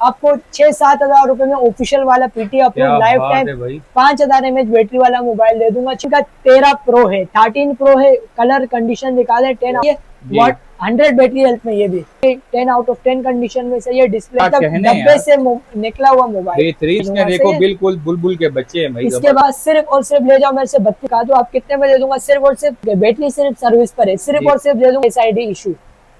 आपको 6-7 हजार रुपए में ऑफिशियल वाला PT approve life time 5000 mAh battery वाला मोबाइल दे दूंगा। इसका 13 प्रो है, 13 प्रो है, कलर कंडीशन दिखा दे 10 वाट 100 बैटरी हेल्थ में, ये भी 10 आउट ऑफ 10 कंडीशन में से। ये डिस्प्ले तक डब्बे से निकला हुआ मोबाइल बेहतरीन, देखो बिल्कुल बुलबुल के बच्चे हैं भाई। इसके बाद सिर्फ और सिर्फ ले जाओ मेरे से 32 का, तो आप कितने में दे दूंगा? सिर्फ और सिर्फ बैटरी सिर्फ सर्विस पर है, सिर्फ और सिर्फ दे दूंगा SID इशू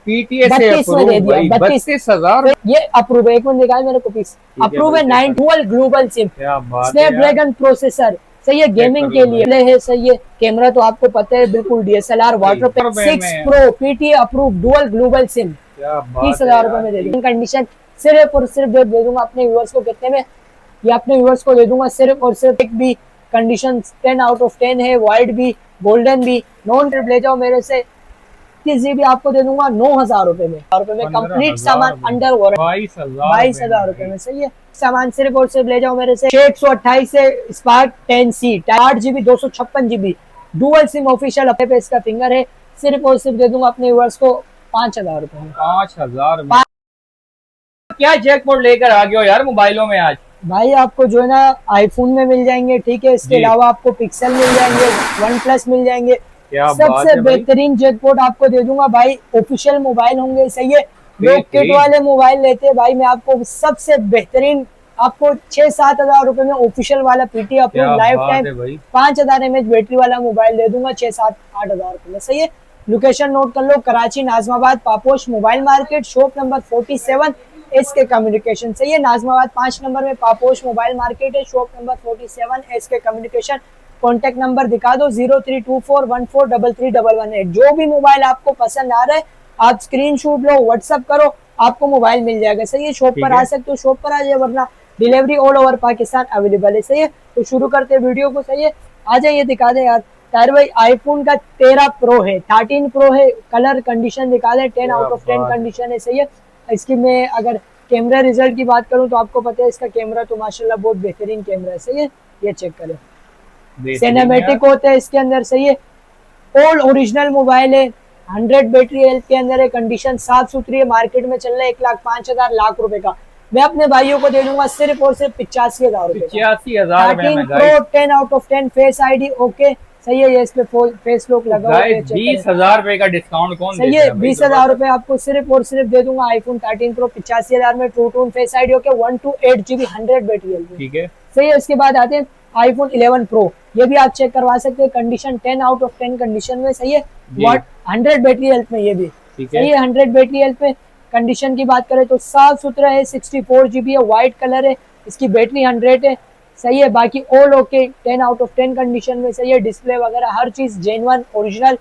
PTA से 32 में दे दिया। 32,000 ये अप्रूव है, एक मिनट निकाल मेरे को पीस। अप्रूव है 9 dual global SIM, Snapdragon processor, सही है, गेमिंग के लिए है, सही है। कैमरा तो आपको पता है बिल्कुल DSLR waterproof 6 pro PTA approve dual global SIM 30,000 रुपए में दे दूंगा। कंडीशन सिर्फ और सिर्फ दे दूंगा अपने व्यूअर्स को। कितने में? ये अपने व्यूअर्स को दे दूंगा सिर्फ और सिर्फ एक भी कंडीशन 10 आउट ऑफ 10 है, वाइड भी, गोल्डन भी, नॉन ट्रिप ले जाओ मेरे से 30 GB आपको दे दूंगा 9,000 रुपए में। कंप्लीट सामान अंडर वारंटी 22,000 रुपए में, सही है। सामान सिर्फ और सिर्फ ले जाओ मेरे से 128 से Spark 10C 8 GB 256 GB dual sim official अपने पे इसका फिंगर है। सिर्फ और सिर्फ दे दूंगा अपने व्यूअर्स को 5,000 रुपए में। 5,000 क्या जैकपॉट लेकर आ गए हो यार मोबाइलों में आज? भाई आपको जो है ना आईफोन में मिल जाएंगे, ठीक है, इसके अलावा आपको पिक्सल मिल जाएंगे, OnePlus मिल जाएंगे। सबसे बेहतरीन जैकपॉट आपको दे दूंगा भाई। ऑफिशियल मोबाइल होंगे, सही है। लोग किट वाले मोबाइल लेते हैं भाई, मैं आपको सबसे बेहतरीन आपको 6-7 हजार रुपए में ऑफिशियल वाला PT approve life time 5000 mAh battery वाला मोबाइल दे दूंगा 6-7-8 हजार रुपए में, सही है। लोकेशन नोट कर लो, Karachi Nazimabad Paposh mobile market, shop number 47 SK communication, सही है। नाजमाबाद 5 नंबर में पापोश मोबाइल मार्केट है, shop number 47 SK communication. Contact number दिखा दो 0324143311। जो भी मोबाइल आपको पसंद आ रहा है आप स्क्रीनशॉट लो, व्हाट्सएप करो, आपको मोबाइल मिल जाएगा, सही है। शॉप पर आ सकते हो, शॉप पर आ जाए, वरना delivery all over Pakistan available है, सही है। तो शुरू करते हैं वीडियो को, सही है। आ जाइए, दिखा दे यार तार भाई। आईफोन का 13 प्रो है, 13 प्रो है, कलर कंडीशन दिखा दे 10 आउट ऑफ 10 कंडीशन है, सही है। इसकी मैं अगर कैमरा रिजल्ट की बात करूं तो आपको पता है इसका कैमरा तो माशाल्लाह बहुत बेहतरीन कैमरा है, सही है। ये चेक करें, सिनेमैटिक होता है इसके अंदर, सही है। ऑल ओरिजिनल मोबाइल है, 100 बैटरी हेल्थ के अंदर है, कंडीशन साफ सुथरी है। मार्केट में चल रहा है 1,05,000 लाख रुपए का। मैं अपने भाइयों को दे दूंगा सिर्फ और सिर्फ 85,000 रुपए। 85,000 pro 10 out of 10 face ID okay, सही है। ये इस पे फेस लॉक लगा हुआ है। 20,000 रुपए का डिस्काउंट कौन सही है। 20,000 रुपए आपको सिर्फ और सिर्फ दे दूंगा। आईफोन 13 प्रो 85,000 में, true tone face ID okay, 128 GB 100 battery health, ठीक है, सही है। उसके बाद आते हैं आईफोन 11 प्रो, ये भी आप चेक करवा सकते हैं, कंडीशन 10 आउट ऑफ 10 कंडीशन में, सही है। वाट 100 बैटरी हेल्थ में, ये भी सही है। 100 बैटरी हेल्थ में कंडीशन की बात करें तो साफ सुथरा है, 64 GB है, व्हाइट कलर है, इसकी बैटरी 100 है, सही है। बाकी all okay, 10 out of 10 condition में, सही है। डिस्प्ले वगैरह हर चीज जेन्युइन ओरिजिनल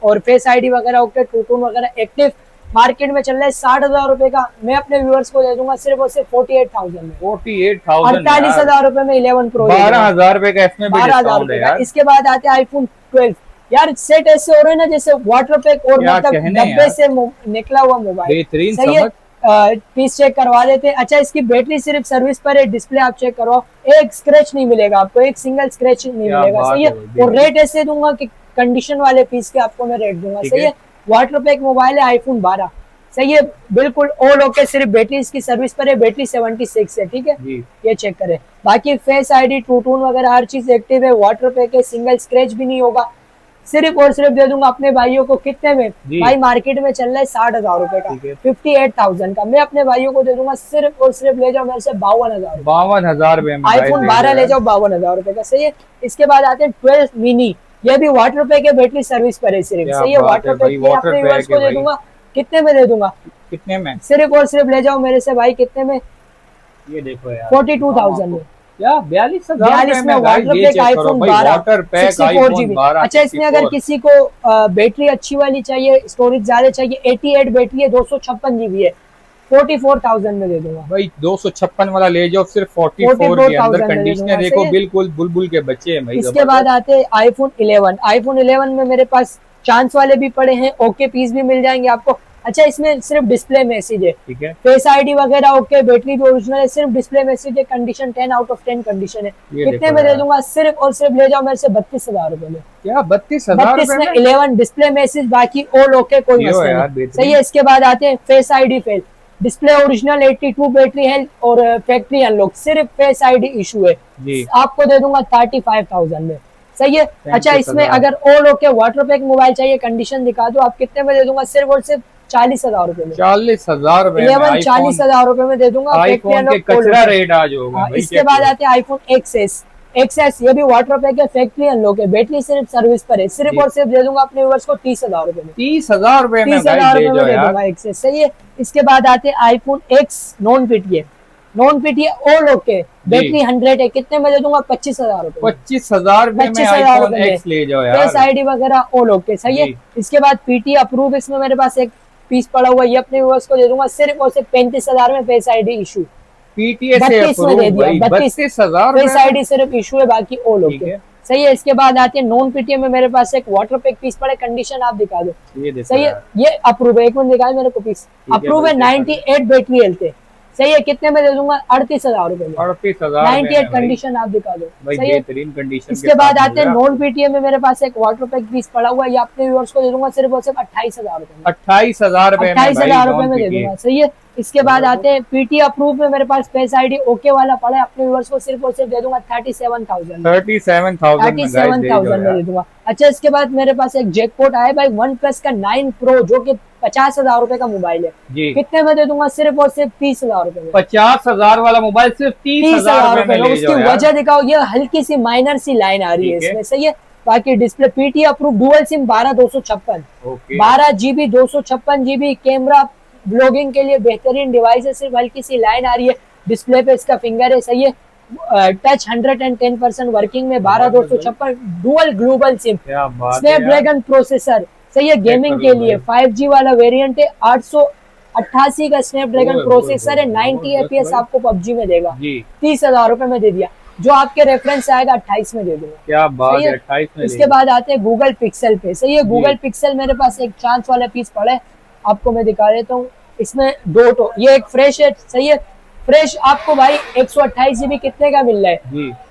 और फेस ID वगैरह ओके, ट्रू टोन वगैरह एक्टिव। मार्केट में चल रहा है 60,000 रुपए का, मैं अपने व्यूअर्स को दे दूंगा सिर्फ और सिर्फ 48,000 में। 48,000 रुपए में 11 प्रो, 12,000 रुपए का इसमें भी डिस्काउंट है यार। इसके बाद आते हैं आईफोन 12। यार सेट ऐसे हो रहे हैं ना जैसे वाटर पैक और मतलब डब्बे से निकला हुआ मोबाइल, सही है। पीस चेक करवा देते हैं। अच्छा, इसकी बैटरी सिर्फ सर्विस पर है, डिस्प्ले आप चेक करवाओ, एक स्क्रैच नहीं मिलेगा आपको, एक सिंगल स्क्रैच नहीं मिलेगा, सही है। और रेट ऐसे दूंगा कि कंडीशन वाले पीस के आपको मैं रेट दूंगा, सही है। वाटर पैक मोबाइल है, आईफोन 12, सही है, बिल्कुल ऑल ओके। सिर्फ बैटरी इसकी सर्विस पर है, बैटरी 76 है, ठीक है, ये चेक करें। बाकी फेस ID ट्रू टोन वगैरह हर चीज एक्टिव है, वाटर पैक है, सिंगल स्क्रैच भी नहीं होगा। सिर्फ और सिर्फ दे दूंगा अपने भाइयों को कितने में? भाई मार्केट में चल रहा है 60,000 रुपए का, 58,000 का। मैं अपने भाइयों को दे दूंगा सिर्फ और सिर्फ ले जाओ मेरे से 52,000। 52,000 रुपए में आईफोन 12 ले जाओ 52,000 रुपए का, सही है। इसके बाद आते हैं 12 मिनी, ये भी वाटर पैक है, बैटरी सर्विस पर है सिर्फ, सही है। वाटर पैक अपने व्यूअर्स को दे दूंगा कितने में? दे दूंगा कितने में? सिर्फ और सिर्फ ले जाओ मेरे से भाई कितने में? ये देखो यार 42,000 में, 42,000 में वाटर पैक आईफोन 12 64 GB। अच्छा, इसमें अगर किसी को बैटरी अच्छी वाली चाहिए, स्टोरेज ज्यादा चाहिए, 88 बैटरी है, 256 GB है, 44,000 में दे दूंगा भाई। 256 वाला ले जाओ सिर्फ 44 के अंदर। कंडीशन देखो बिल्कुल बुलबुल के बच्चे हैं भाई। इसके बाद आते हैं आईफोन 11। आईफोन 11 में मेरे पास चांस वाले भी पड़े हैं, ओके पीस भी मिल जाएंगे आपको। अच्छा, इसमें सिर्फ डिस्प्ले मैसेज है, ठीक है, फेस ID वगैरह ओके, बैटरी भी ओरिजिनल है, सिर्फ डिस्प्ले मैसेज है, कंडीशन 10 आउट ऑफ 10 कंडीशन है। कितने में दे दूंगा? सिर्फ और सिर्फ ले जाओ मेरे से 32,000 रुपए में। क्या 32,000 में 11 डिस्प्ले मैसेज, बाकी ऑल ओके, कोई मसला नहीं, सही है। इसके बाद आते हैं face ID fail. Display original 82 battery health और फैक्ट्री अनलॉक, सिर्फ फेस आईडी इशू है जी। आपको दे दूंगा 35,000 में, सही है। अच्छा 35,000। इसमें अगर all okay water pack mobile चाहिए, कंडीशन दिखा दो, आप कितने में दे दूंगा, सिर्फ और सिर्फ 40,000 रुपए में, 40,000 रुपए में 40,000 रुपए में दे दूंगा। आईफोन के कचरा रेट आज होगा भाई। इसके बाद आते हैं आईफोन एक्सएस, ये भी वाटर पैक है, फैक्ट्री अनलॉक है, बैटरी सिर्फ सर्विस पर है, सिर्फ और सिर्फ दे दूंगा अपने व्यूअर्स को 30,000 रुपए में, 30,000 रुपए में 30,000 भाई रुपए में दे दूंगा एक्सएस, सही है। इसके बाद आते हैं iPhone x non PTA all okay, battery 100 है, कितने में दे दूंगा, 25,000 रुपए, 25,000 रुपए में आईफोन एक्स ले जाओ यार, फेस आईडी वगैरह ऑल ओके, सही है। इसके बाद पीटी अप्रूव, इसमें मेरे पास एक पीस पड़ा हुआ है, ये अपने व्यूअर्स को दे दूंगा सिर्फ और सिर्फ 35,000 में, फेस आईडी इशू, पीटीए से 32 में दे दिया, 32,000 फेस आईडी सिर्फ इशू है, बाकी ऑल ओके, सही है। इसके बाद आती है नॉन पीटीए में मेरे पास एक वाटर पैक पीस पड़ा है, कंडीशन आप दिखा दो, सही है, ये अप्रूव है, एक मिनट दिखाए मेरे को पीस, अप्रूव है, 98 बैटरी हेल्थ है, सही है, कितने में दे दूंगा, 38,000 रुपए में, 98 कंडीशन आप दिखा दो, सही है। कंडीशन। इसके बाद आते हैं नॉन पीटीए में मेरे पास एक वाटर पैक पीस पड़ा हुआ है, ये अपने व्यूअर्स को दे दूंगा सिर्फ और सिर्फ 28,000 रुपए में, 28,000 रुपए में दे दूंगा, सही है। इसके बाद आते हैं पीटी अप्रूव में मेरे पास फेस आईडी ओके वाला पड़ा है, अपने व्यूअर्स को सिर्फ और सिर्फ दे दूंगा 37,000 में दे दूंगा। अच्छा इसके बाद मेरे पास एक जैकपॉट आया भाई, वन प्लस का 9 प्रो जो कि 50,000 रुपए का मोबाइल है, कितने में दे दूंगा, सिर्फ और सिर्फ 30,000 रुपए में, 50,000 वाला मोबाइल सिर्फ 30,000 रुपए में। उसकी वजह दिखाओ, ये हल्की सी माइनर सी लाइन आ रही है इसमें, सही है। बाकी display PT approve, dual SIM 12/256, 12 GB 256 GB camera, blogging के लिए बेहतरीन डिवाइस है, सिर्फ हल्की सी लाइन आ रही है, डिस्प्ले पे इसका फिंगर है, सही है। टच 110% वर्किंग में, 12/256, dual global SIM, Snapdragon processor, सही है, गेमिंग के लिए 5G वाला वेरिएंट है, 888 का स्नैपड्रैगन प्रोसेसर है, 90 FPS आपको पबजी में देगा, 30,000 रुपए में दे दिया, जो आपके रेफरेंस आएगा 28 में दे दूंगा, क्या बात है, 28 में। इसके बाद आते हैं गूगल पिक्सल पे, सही है, गूगल पिक्सल मेरे पास एक चांस वाला पीस पड़ा है, आपको मैं दिखा देता हूँ, इसमें डोटो, ये एक फ्रेश है, सही है, फ्रेश आपको भाई 128 GB कितने का मिल रहा है,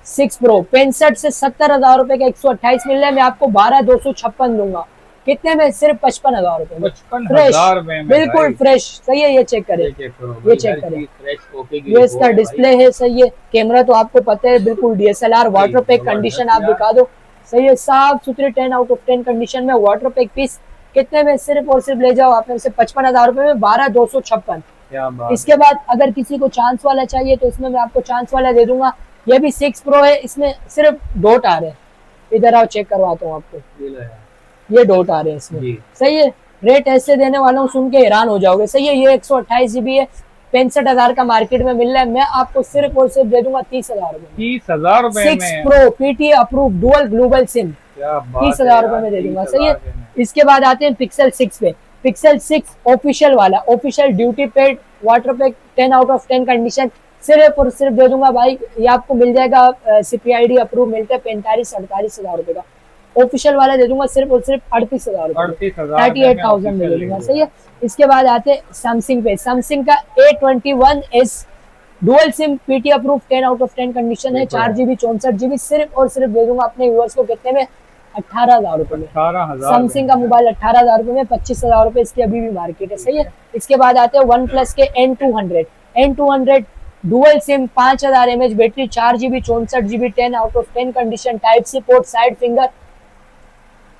6 प्रो 65 से 70,000 रुपए का 128 मिल रहा है, मैं आपको 12/256 दूंगा, कितने में, सिर्फ 55,000 रुपए में, फ्रेश, बिल्कुल फ्रेश, सही है, ये चेक करें, ये चेक करें, ये इसका डिस्प्ले है, सही है, कैमरा तो आपको पता है बिल्कुल DSLR, वाटर पैक कंडीशन आप दिखा दो, सही है, साफ सुथरी 10 आउट ऑफ 10 कंडीशन में, वाटर पैक पीस कितने में, सिर्फ और सिर्फ ले जाओ आपने से 55,000 रुपए में, 12/256। इसके बाद अगर किसी को चांस वाला चाहिए तो इसमें मैं आपको चांस वाला दे दूंगा, ये भी 6 प्रो है, इसमें सिर्फ डॉट आ रहे हैं, इधर आओ चेक करवाता हूँ आपको, ये डॉट आ रहे हैं इसमें, सही है, रेट ऐसे देने वाला हूँ सुन के हैरान हो जाओगे, सही है, ये 128 GB है, 65,000 का मार्केट में मिल रहा है, मैं आपको सिर्फ और सिर्फ दे दूंगा 30,000 रुपए, 30,000 रुपए 6 pro PT approve dual global SIM, 30,000 रुपए में दे दूंगा, सही है। इसके बाद आते हैं पिक्सल 6 पे, पिक्सल 6 ऑफिशियल वाला, official duty paid, water pack 10 out of 10 condition, सिर्फ और सिर्फ दे दूंगा भाई, ये आपको मिल जाएगा CPID अप्रूव मिलता है 45-48,000 रुपए का, ऑफिशियल वाला दे दूंगा सिर्फ और सिर्फ 38,000 रुपए, 38,000 में दे दूंगा, सही है। इसके बाद आते हैं सैमसंग पे, सैमसंग का A21s dual SIM PT approve 10 out of 10 condition है, 4 GB 64 GB, सिर्फ और सिर्फ दे दूंगा अपने व्यूअर्स को, कितने में, 18,000 रुपए में, सैमसंग का मोबाइल 18,000 रुपए में, 25,000 रुपए इसकी अभी भी मार्केट है, सही है। इसके बाद आते हैं वन प्लस के N200 dual sim, 5000 mAh battery, 4 GB 64 GB, 10 out of 10 condition, type C port, side finger,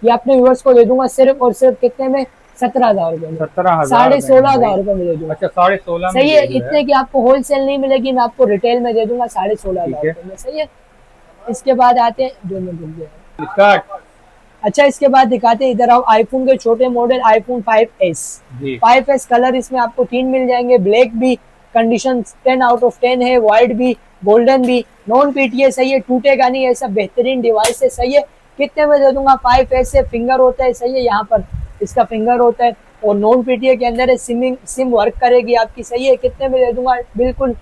ये अपने व्यूअर्स को दे दूंगा सिर्फ और सिर्फ कितने में, 17,000 रुपए में, 16,500 रुपए में दे दूंगा, अच्छा 16,500, सही है, इतने की आपको होलसेल नहीं मिलेगी, मैं आपको रिटेल में दे दूंगा 16,500 रुपए में, सही है। इसके बाद आते हैं 2 मिनट, अच्छा इसके बाद दिखाते हैं, इधर आओ, आईफोन के छोटे मॉडल आईफोन 5s कलर इसमें आपको 3 मिल जाएंगे, ब्लैक भी, कंडीशन 10 आउट ऑफ 10 है, वाइट भी, गोल्डन भी, नॉन पीटीए, सही है, टूटेगा नहीं, ऐसा बेहतरीन डिवाइस है, सही है, कितने में दे दूंगा, 5s से फिंगर होता है, सही है, यहाँ पर इसका फिंगर होता है, और नॉन पीटीए के अंदर है, सिम वर्क करेगी आपकी, सही है, कितने में दे दूंगा, बिल्कुल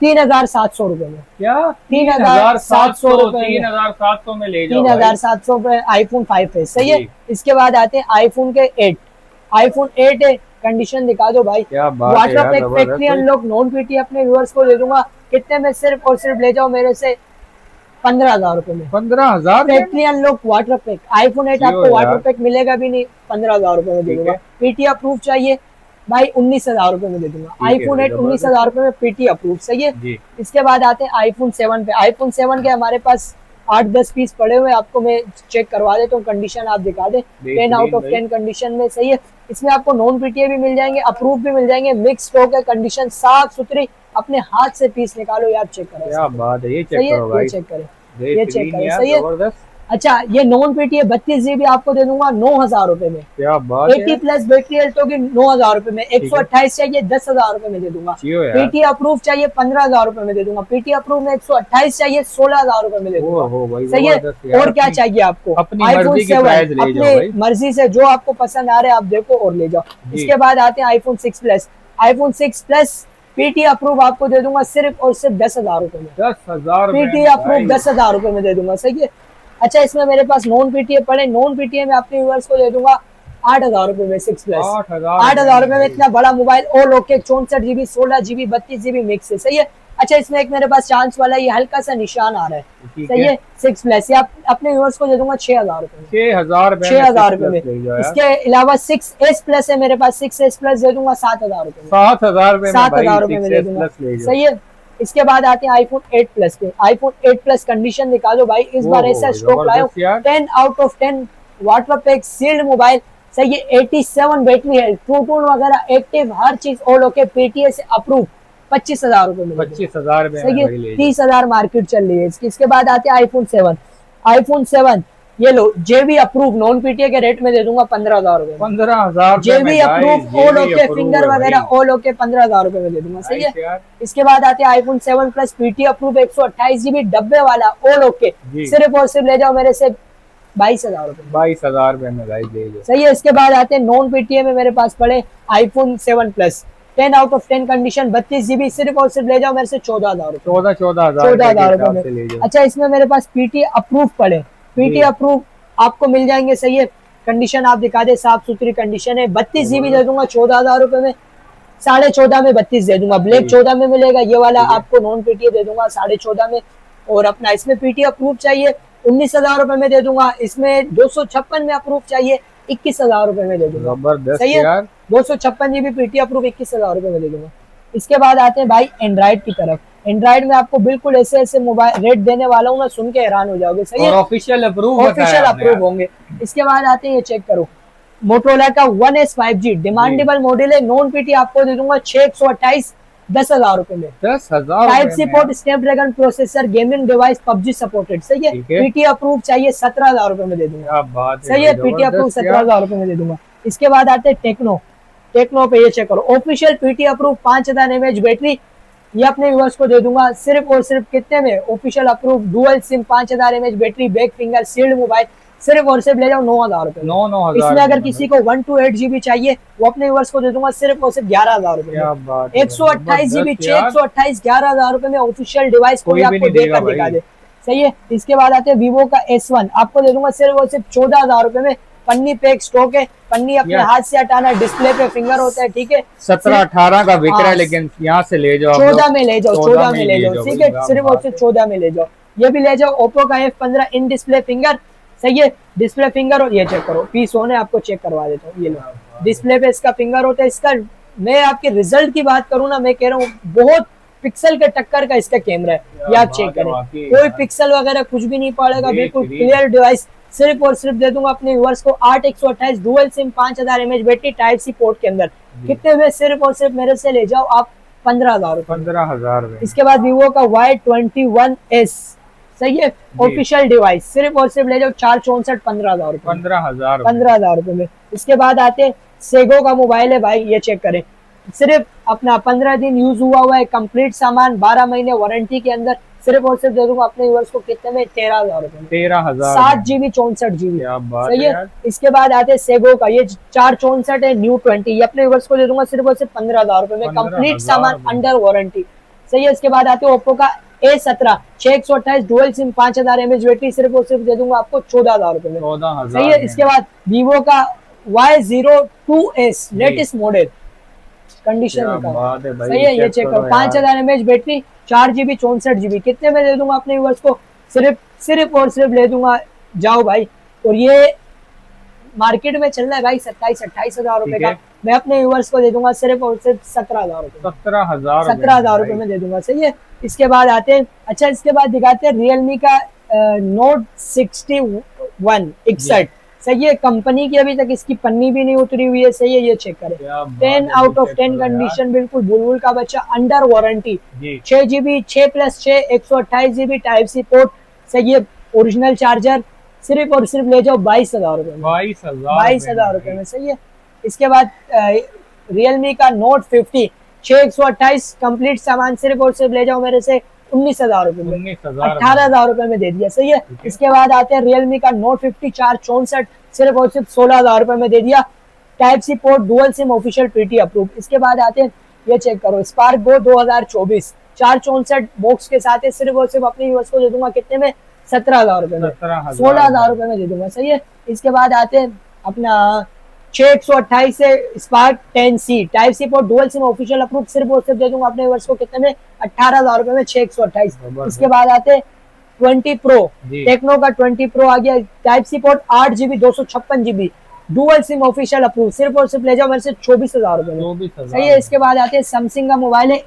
3,700 रुपए में, क्या 3,700 रुपए, 3,700 में ले जाओ, 3,700 रुपए आईफोन 5s, सही है। इसके बाद आते हैं आईफोन के 8 है, कंडीशन दिखा दो भाई, water pack factory unlock non PT अपने व्यूअर्स को दे दूंगा, कितने में, सिर्फ और सिर्फ ले जाओ मेरे से 15,000 रुपए में, 15,000 factory unlock water pack, iPhone 8 आपको वाटर पैक मिलेगा भी नहीं, 15,000 रुपए में दे दूंगा, पीटी अप्रूव चाहिए, भाई 19,000 में दे दूंगा। iPhone 8 19,000 में पीटी अप्रूव, सही है जी। इसके बाद आते हैं iPhone 7 पे। iPhone 7 के हमारे पास 8-10 पीस पड़े हुए, आपको मैं चेक करवा देता हूँ, कंडीशन आप दिखा दे। 10 आउट ऑफ 10 कंडीशन में, सही है। इसमें आपको नॉन पीटीए भी मिल जाएंगे, अप्रूव भी मिल जाएंगे, मिक्स स्टॉक है, कंडीशन साफ सुथरी, अपने हाथ से पीस निकालो यार, चेक करो। क्या बात है, ये चेक सही है, करो भाई, ये चेक करें, ये चेक करें, सही है। जबरदस्त। अच्छा ये नॉन पीटीए 32 GB आपको दे दूंगा 9,000 में। क्या बात 80 प्लस बैटरी हेल्थ होगी 9,000 में। 128 चाहिए 10,000 में दे दूंगा। पीटी अप्रूव चाहिए 15,000 में दे दूंगा। पीटी अप्रूव में 128 चाहिए 16,000 में दे दूंगा, सही है। और क्या चाहिए आपको, iPhone 7 अपनी मर्जी से जो आपको पसंद आ रहा है आप देखो और ले जाओ। इसके बाद आते हैं iPhone 6 plus. iPhone 6 plus PT approve आपको दे दूंगा सिर्फ और सिर्फ 10,000 में। 10,000 पीटी अप्रूव 10,000 में दे दूंगा, सही है। अच्छा इसमें मेरे पास नॉन पीटीए पड़े, नॉन पीटीए में अपने व्यूअर्स को दे दूंगा 8,000 में 6 प्लस। 8,000 में इतना बड़ा मोबाइल, और okay 64 GB 16 GB 32 GB mix है, सही है। अच्छा इसमें एक मेरे पास चांस वाला ये हल्का सा निशान आ रहा है, सही है 6 प्लस, या अपने व्यूअर्स को दे दूंगा 6,000 में। 6,000 में। इसके अलावा 6S प्लस है मेरे पास, 6S प्लस दे दूंगा 7,000 में। 7,000 में दे दूंगा, सही है। इसके बाद आते हैं iPhone 8 प्लस पे। iPhone 8 प्लस कंडीशन निकालो भाई, इस बार ऐसा स्टॉक लाओ 10 out of 10 water pack sealed mobile, सही है। 87 बैटरी है, ट्रू टोन वगैरह एक्टिव, हर चीज ऑल ओके, पीटीए से अप्रूव 25,000 में। 25,000 में, सही है। 30,000 मार्केट चल रही है। इसके बाद आते हैं iPhone 7। iPhone 7 ये लो जेबी अप्रूव नॉन पीटीए के रेट में दे दूंगा 15,000 में। 15,000 जेबी अप्रूव ऑल ओके, फिंगर वगैरह ऑल ओके 15,000 में दे दूंगा, सही है। इसके बाद आते हैं iPhone 7 plus PT approve 128 GB डब्बे वाला ऑल ओके, सिर्फ और सिर्फ ले जाओ मेरे से 22,000 में। 22,000 में गाइस ले जाओ, सही है। इसके बाद आते हैं नॉन पीटीए में मेरे पास पड़े iPhone 7 plus 10 out of 10 condition 32 GB, सिर्फ और सिर्फ ले जाओ मेरे से 14,000 14,000 में। अच्छा इसमें मेरे पास पीटी अप्रूव पड़े, पीटी अप्रूव आपको मिल जाएंगे, सही है। कंडीशन आप दिखा दे, साफ सुथरी कंडीशन है। 32 GB दे दूंगा 14,000 में, 14.5 में 32 दे दूंगा। ब्लैक 14 में मिलेगा, ये वाला आपको नॉन पीटीए दे दूंगा 14.5 में। और अपना इसमें पीटी अप्रूव चाहिए 19,000 में दे दूंगा। इसमें 256 में अप्रूव चाहिए 21,000 में दे दूंगा, सही है। 256 GB पीटी अप्रूव 21,000 में दे दूंगा। इसके बाद आते हैं भाई एंड्रॉइड की तरफ। एंड्रॉइड में आपको बिल्कुल ऐसे ऐसे मोबाइल रेट देने वाला हूँ ना, सुन के हैरान हो जाओगे, सही है। ऑफिशियल अप्रूव होंगे। इसके बाद आते हैं, ये चेक करो, मोटोरोला का 1S 5G डिमांडेबल मॉडल है, नॉन पीटी आपको दे दूंगा 6/128 10,000 में। 10,000 type C port, Snapdragon processor, gaming device, PUBG supported, सही है। पीटी अप्रूव चाहिए 17,000 में दे दूंगा, सही है। पीटी अप्रूव 17,000 में दे दूंगा। इसके बाद आते हैं टेक्नो पे, ये चेक करो, official PT approve 5000 mAh battery, ये अपने व्यूअर्स को दे दूंगा सिर्फ और सिर्फ कितने में, official approve dual sim 5000 mAh battery, back finger sealed mobile, सिर्फ और सिर्फ ले जाओ 9,000 में। इसमें अगर किसी को 128 GB चाहिए वो अपने व्यूअर्स को दे दूंगा सिर्फ और सिर्फ 11,000 में। 128 GB 628 11,000 में ऑफिशियल डिवाइस कोई आपको देकर दिखा दे, सही है। इसके बाद आते हैं वीवो का S1, आपको दे दूंगा सिर्फ और सिर्फ 14,000 में। पन्नी पे एक स्टॉक है, पन्नी अपने हाथ से हटाना, डिस्प्ले पे फिंगर होता है, ठीक है। 17-18 का बिक रहा है, लेकिन यहाँ से ले जाओ 14 में ले जाओ, 14 में ले जाओ, ठीक है। सिर्फ और सिर्फ 14 में ले जाओ। ये भी ले जाओ, ओप्पो का F15 इन डिस्प्ले फिंगर, सही है। डिस्प्ले फिंगर, और ये चेक करो, पीस होने आपको चेक करवा देता हूँ। ये लो, डिस्प्ले पे इसका फिंगर होता है। इसका मैं आपके रिजल्ट की बात करूँ ना, मैं कह रहा हूँ बहुत पिक्सल के टक्कर का इसका कैमरा है, ये आप चेक करें, कोई पिक्सल वगैरह कुछ भी नहीं पड़ेगा, बिल्कुल क्लियर डिवाइस। सिर्फ और सिर्फ दे दूंगा अपने व्यूअर्स को 8/128 dual sim 5000 mAh battery, type C port के अंदर। कितने में, सिर्फ और सिर्फ मेरे से ले जाओ आप 15,000 में। इसके बाद वीवो का Y21S, सही है, ऑफिशियल डिवाइस, सिर्फ और सिर्फ ले जाओ 464 15,000 में। इसके बाद आते सेगो का मोबाइल है भाई, ये चेक करें, सिर्फ अपना 15 दिन यूज हुआ है, कंप्लीट सामान, 12 महीने वारंटी के अंदर, सिर्फ और सिर्फ दे दूंगा अपने व्यूअर्स को कितने में, 13,000 7 GB 64 GB, सही है। इसके बाद आते हैं सेगो का, ये 464 है, न्यू 20, ये अपने व्यूअर्स को दे दूंगा सिर्फ और सिर्फ 15,000 में, कंप्लीट सामान अंडर वारंटी, सही है। इसके बाद आते हैं ओप्पो का A17 6/128 dual sim 5000 mAh battery, सिर्फ और सिर्फ दे दूंगा आपको 14,000 में, सही है। इसके बाद वीवो का Y02S लेटेस्ट मॉडल, कंडीशन का, सही है, ये चेक करो, 5000 mAh बैटरी, 4 GB 64 GB, कितने में दे दूंगा अपने व्यूअर्स को, सिर्फ और सिर्फ ले दूंगा, जाओ भाई। और ये मार्केट में चल रहा है भाई 27-28 हजार रुपए ठीक का, है। मैं अपने व्यूअर्स को दे दूंगा सिर्फ और सिर्फ 17 हजार रुपए, 17,000 रुपए में दे दूंगा। सही है। इसके बाद आते हैं, अच्छा इसके बाद दिखाते हैं रियलमी का नोट 61 61। सही है। कंपनी की अभी तक इसकी पन्नी भी नहीं उतरी हुई है। सही है, ये चेक करें। 10 आउट ऑफ 10 कंडीशन, बिल्कुल बुलबुल का बच्चा, under warranty, 6 GB 6+6 128 GB type C port. सही है। ओरिजिनल चार्जर, सिर्फ और सिर्फ ले जाओ 22,000 रुपए में, 22,000 रुपए में। सही है। इसके बाद रियलमी का नोट 50 6/128 कंप्लीट सामान, सिर्फ और सिर्फ ले जाओ मेरे से 19,000 रुपए में, 18,000 रुपए में दे दिया। सही है। इसके बाद आते हैं रियलमी का नोट 50 4/64 सिर्फ और सिर्फ 16,000 रुपए में दे दिया, type C port, dual sim, official PT approve. इसके बाद आते हैं, ये चेक करो, स्पार्क गो 2024 4/64 बॉक्स के साथ है, सिर्फ और सिर्फ अपने यूएस को दे दूंगा कितने में, 17,000 रुपए में, 16,000 रुपए में दे दूंगा। सही है। इसके बाद आते हैं अपना 6/128 से Spark 10C type C port, dual sim, official approve, सिर्फ और सिर्फ दे दूंगा अपने व्यूअर्स को कितने में, 18,000 रुपए में, 6/128। इसके बाद आते हैं 20 प्रो, टेक्नो का 20 प्रो आ गया, type C port, 8 GB 256 GB, dual sim, official approve, सिर्फ और सिर्फ ले जाओ मेरे से 24,000 रुपए में। सही है। इसके बाद आते हैं सैमसंग का मोबाइल है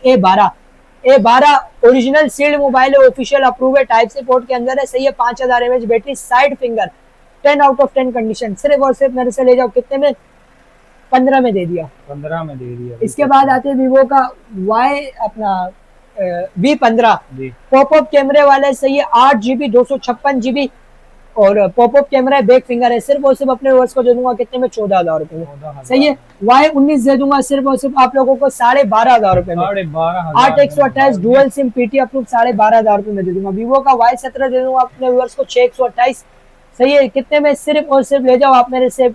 A12 ओरिजिनल सील्ड मोबाइल है, ऑफिशियल अप्रूव है, टाइप सी पोर्ट के अंदर है। सही है। 5000 mAh battery, side finger, 10 out of 10 condition, सिर्फ और सिर्फ मेरे से ले जाओ कितने में, 15 में दे दिया, 15 में दे दिया। इसके बाद आते हैं वीवो का V15 पॉपअप कैमरे वाले। सही है। 8 GB 256 GB और पॉपअप कैमरा है, बैक फिंगर है, सिर्फ और सिर्फ अपने वर्ष को दे दूंगा कितने में, 14,000 रुपए में। सही है। Y19 दे दूंगा सिर्फ और सिर्फ आप लोगों को 12,500 रुपए में, 8/128 डुअल सिम पीटी अप्रूव, 12,500 रुपए में दे दूंगा। वीवो का Y17 दे दूंगा अपने व्यूअर्स को 6/128। सही है। कितने में, सिर्फ और सिर्फ ले जाओ आप मेरे से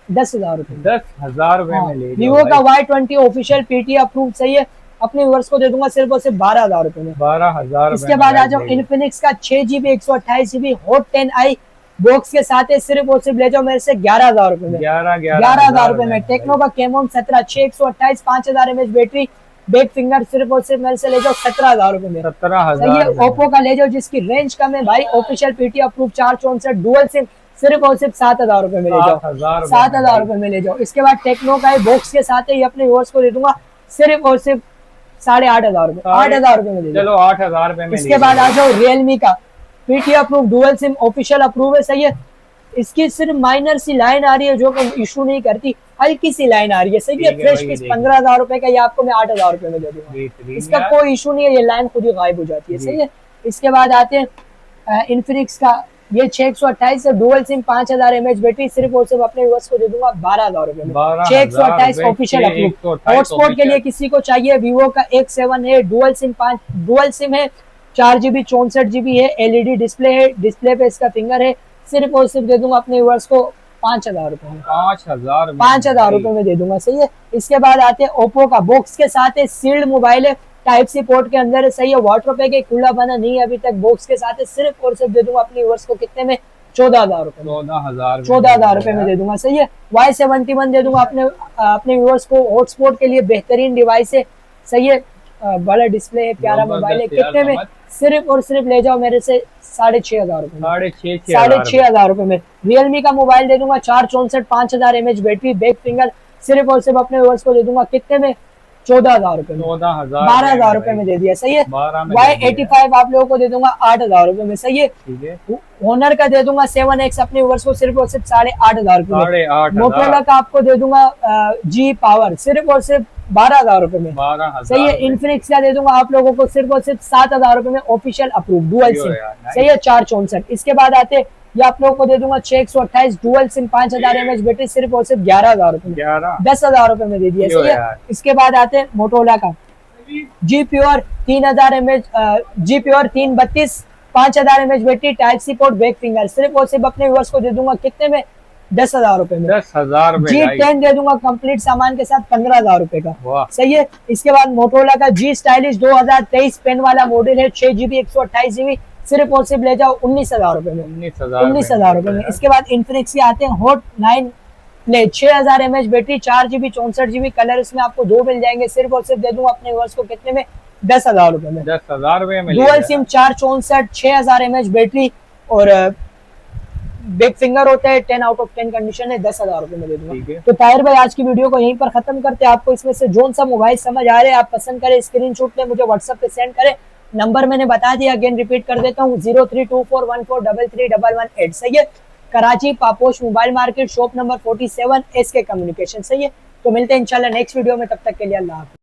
10,000 रुपए, 10,000 रुपए में ले जाओ। वीवो का Y20 ऑफिशियल पीटी अप्रूव। सही है। अपने व्यूअर्स को दे दूंगा सिर्फ और सिर्फ 12,000 रुपए में, 12,000। इसके बाद आ जाओ इन्फिनिक्स का 6 GB 128 GB hot 10i box के साथ है, सिर्फ और सिर्फ ले जाओ मेरे से 11,000 रुपए में, 11,000 रुपए में। टेक्नो का Camon 17 6/128 5000 mAh battery, back finger, सिर्फ और सिर्फ मेरे से ले जाओ 17,000 रुपए में, 17,000। सही है। ओप्पो का ले जाओ जिसकी रेंज कम है भाई, official PT approve 4/64 dual SIM, सिर्फ और सिर्फ 7,000 रुपए में ले जाओ, 7,000 रुपए में ले जाओ। इसके बाद टेक्नो का बॉक्स के साथ है, ये अपने व्यूअर्स को दे दूंगा सिर्फ और सिर्फ 8,500 रुपए, 8,000 रुपए में दे दो। चलो 8,000 रुपए में। इसके बाद आ जाओ रियलमी का PT approve dual sim, official approve है। सही है। इसकी सिर्फ माइनर सी लाइन आ रही है जो कि इशू नहीं करती, हल्की सी लाइन आ रही है। सही है। फ्रेश पीस 15,000 रुपए का, ये आपको मैं 8,000 रुपए में दे दूंगा, इसका कोई इशू नहीं है, ये लाइन खुद ही गायब हो जाती है। सही है। इसके बाद आते हैं इन्फिनिक्स का, ये 6/128 है, डुअल सिम, 5000 mAh बैटरी, सिर्फ और सिर्फ अपने व्यूअर्स को दे दूंगा 12,000 रुपए में, 6/128 ऑफिशियल अप्रूव। हॉटस्पॉट के लिए किसी को चाहिए, वीवो का X7 है, डुअल सिम है, 4 GB 64 GB है, LED डिस्प्ले है, डिस्प्ले पे इसका फिंगर है, सिर्फ और सिर्फ दे दूंगा अपने व्यूअर्स को 5,000 रुपए में, 5,000 रुपए में दे दूंगा। सही है। इसके बाद आते हैं ओप्पो का, बॉक्स के साथ है, सील्ड मोबाइल है, टाइप सी पोर्ट के अंदर है। सही है। वाटर पैक है, खुला बना नहीं है अभी तक, बॉक्स के साथ है, सिर्फ और सिर्फ दे दूंगा अपने व्यूअर्स को कितने में, 14,000 रुपए, 14,000 रुपए में दे दूंगा। सही है। Y71 दे दूंगा अपने व्यूअर्स को, हॉटस्पॉट के लिए बेहतरीन डिवाइस है। सही है। बड़ा डिस्प्ले है, प्यारा मोबाइल है, कितने में, सिर्फ और सिर्फ ले जाओ मेरे से 6,500 रुपए, 6,500 रुपए में। रियलमी का मोबाइल दे दूंगा 4/64 5000 mAh बैटरी, बैक फिंगर, सिर्फ और सिर्फ अपने व्यूअर्स को दे दूंगा कितने में, 14,000 रुपए में, 12,000 रुपए में दे दिया। सही है। Y85 आप लोगों को दे दूंगा 8,000 रुपए में। सही है। होनर का दे दूंगा 7X अपने व्यूअर्स को सिर्फ और सिर्फ 8,500 रुपए में। मोटोरोला का आपको दे दूंगा G पावर, सिर्फ और सिर्फ 12,000 रुपए में। सही है। इन्फिनिक्स का दे दूंगा आप लोगों को सिर्फ और सिर्फ 7,000 रुपए में, ऑफिशियल अप्रूव डुअल सिम। सही है। 4/64। इसके बाद आते हैं, ये आप लोगों को दे दूंगा 6/128 डुअल सिम, 5000 mAh बैटरी, सिर्फ और सिर्फ 11,000 रुपए में, 10,000 रुपए में दे दिया। सही है। इसके बाद आते हैं मोटोरोला का G pure 3,000 mAh, G pure 332 5000 mAh battery, type C port, back finger, सिर्फ और सिर्फ अपने व्यूअर्स को दे दूंगा कितने में, 10,000 रुपए में, 10,000 G10 दे दूंगा कंप्लीट सामान के साथ 15,000 रुपए का। सही है। इसके बाद मोटोरोला का G स्टाइलिश 2023 पेन वाला मॉडल है, 6 GB 128 GB, सिर्फ और सिर्फ ले जाओ 19,000 रुपए में, 19,000 रुपए में। इसके बाद इन्फिनिक्स के आते हैं hot 9 play, 6000 mAh battery, 4 GB 64 GB colour, इसमें आपको 2 मिल जाएंगे, सिर्फ और सिर्फ दे दूंगा अपने व्यूअर्स को कितने में, 10,000 रुपए में, 10,000 रुपए में। डुअल सिम 4/64 6000 mAh बैटरी और बिग फिंगर होता है, 10 आउट ऑफ 10 कंडीशन है, 10,000 रुपए में दे ठीक है। दूंगा। तो ताहिर भाई आज की वीडियो को यहीं पर खत्म करते हैं। आपको इसमें से जोन सा मोबाइल समझ आ रहे हैं आप पसंद करें, स्क्रीनशॉट ले मुझे व्हाट्सएप पे सेंड करें। नंबर मैंने बता दिया, अगेन रिपीट कर देता हूँ, 0324143311 सही है। Karachi Paposh mobile market, shop number 47, SK communication सही है। तो मिलते हैं इंशाल्लाह नेक्स्ट वीडियो में, तब तक के लिए अल्लाह हाफिज़।